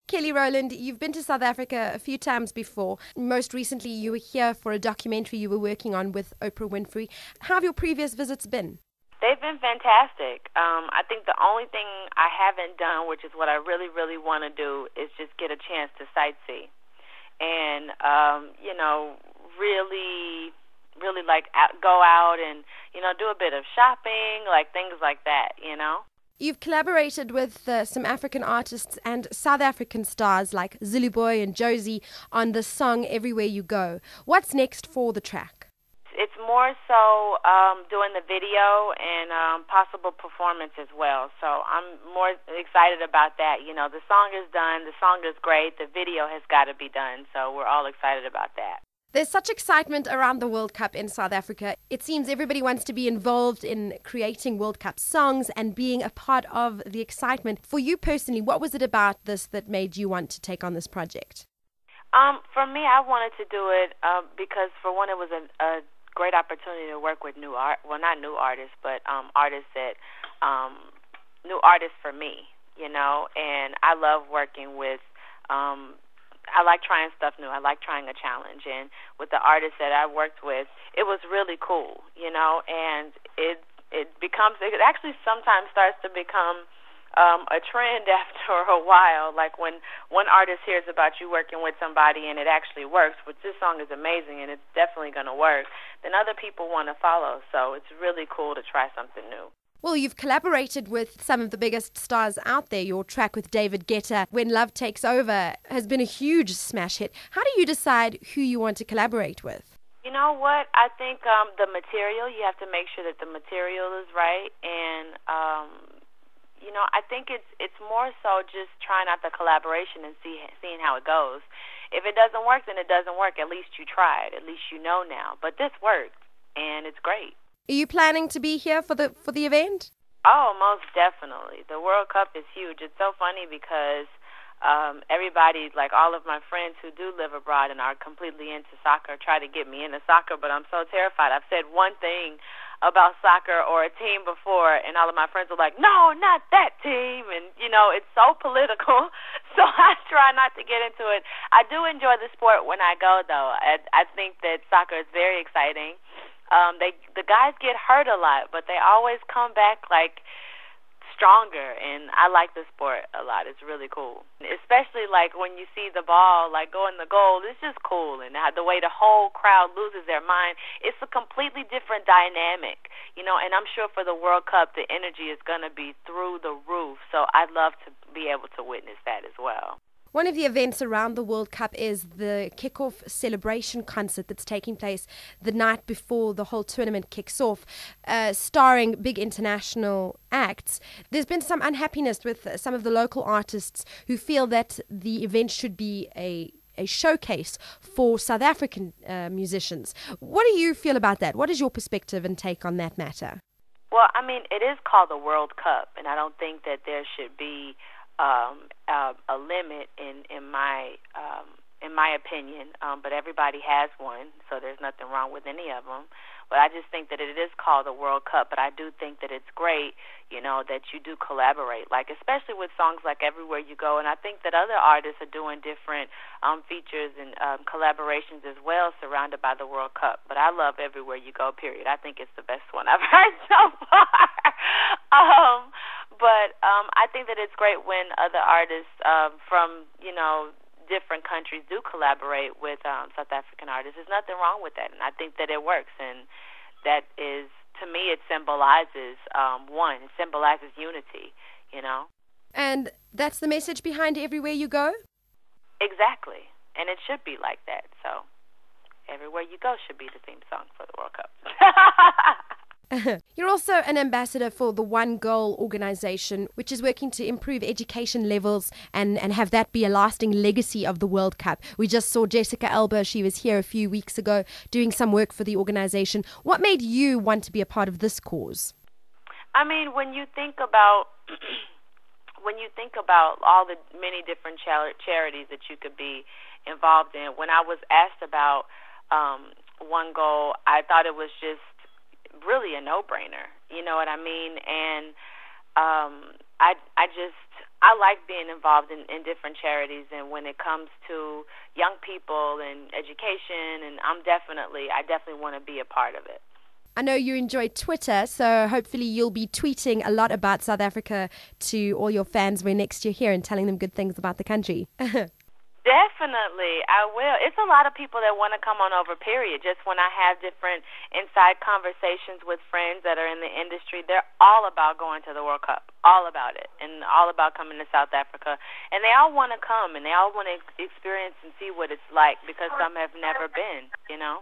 Kelly Rowland, you've been to South Africa a few times before. Most recently, you were here for a documentary you were working on with Oprah Winfrey. How have your previous visits been? They've been fantastic. I think the only thing I haven't done, which is what I really, really want to do, is just get a chance to sightsee. And, really like go out and, do a bit of shopping, like things like that, You've collaborated with some African artists and South African stars like Zuluboy and Jozi on the song Everywhere You Go. What's next for the track? It's more so doing the video and possible performance as well. So I'm more excited about that. The song is done. The song is great. The video has got to be done. So we're all excited about that. There's such excitement around the World Cup in South Africa. It seems everybody wants to be involved in creating World Cup songs and being a part of the excitement. For you personally, what was it about this that made you want to take on this project? For me, I wanted to do it because, for one, it was a great opportunity to work with new artists, but artists that new artists for me, and I love working with I like trying stuff new. I like trying a challenge, and with the artists that I worked with, it was really cool, and it actually sometimes starts to become a trend after a while. Like when one artist hears about you working with somebody and it actually works, which this song is amazing and it's definitely going to work, then other people want to follow. So it's really cool to try something new. Well, you've collaborated with some of the biggest stars out there. Your track with David Guetta, When Love Takes Over, has been a huge smash hit. How do you decide who you want to collaborate with? You know what? I think the material, you have to make sure that the material is right. And, I think it's more so just trying out the collaboration and seeing how it goes. If it doesn't work, then it doesn't work. At least you tried. At least you know now. But this worked, and it's great. Are you planning to be here for the event? Oh, most definitely. The World Cup is huge. It's so funny because everybody, like all of my friends who do live abroad and are completely into soccer, try to get me into soccer, but I'm so terrified. I've said one thing about soccer or a team before, and all of my friends are like, no, not that team. And, it's so political, so I try not to get into it. I do enjoy the sport when I go, though. I think that soccer is very exciting. The guys get hurt a lot, but they always come back like stronger, and I like the sport a lot. It's really cool, especially like when you see the ball like go in the goal. It's just cool, and the way the whole crowd loses their mind. It's a completely different dynamic, and I'm sure for the World Cup the energy is going to be through the roof, so I'd love to be able to witness that as well. One of the events around the World Cup is the Kickoff celebration concert that's taking place the night before the whole tournament kicks off, starring big international acts. There's been some unhappiness with some of the local artists who feel that the event should be a showcase for South African musicians. What do you feel about that? What is your perspective and take on that matter? Well, I mean, it is called the World Cup, and I don't think that there should be a limit in my opinion, but everybody has one, so there's nothing wrong with any of them. But I just think that it is called the World Cup, but I do think that it's great, that you do collaborate, like especially with songs like Everywhere You Go, and I think that other artists are doing different features and collaborations as well surrounded by the World Cup. But I love Everywhere You Go, period. I think it's the best one I've heard so far. But I think that it's great when other artists from, different countries do collaborate with South African artists. There's nothing wrong with that, and I think that it works. And that is, to me, it symbolizes it symbolizes unity, And that's the message behind Everywhere You Go? Exactly, and it should be like that. So Everywhere You Go should be the theme song for the World Cup. You're also an ambassador for the One Goal organization, which is working to improve education levels and have that be a lasting legacy of the World Cup. We just saw Jessica Alba. She was here a few weeks ago doing some work for the organization. What made you want to be a part of this cause? I mean, when you think about all the many different charities that you could be involved in, when I was asked about One Goal, I thought it was just really a no-brainer, you know what I mean? And I I like being involved in different charities, and when it comes to young people and education, and I definitely want to be a part of it. I know you enjoy Twitter, so hopefully you'll be tweeting a lot about South Africa to all your fans when next you're here and telling them good things about the country. Definitely, I will. It's a lot of people that want to come on over, period. Just when I have different inside conversations with friends that are in the industry, they're all about going to the World Cup, all about it, and all about coming to South Africa. And they all want to come, and they all want to experience and see what it's like, because some have never been, you know?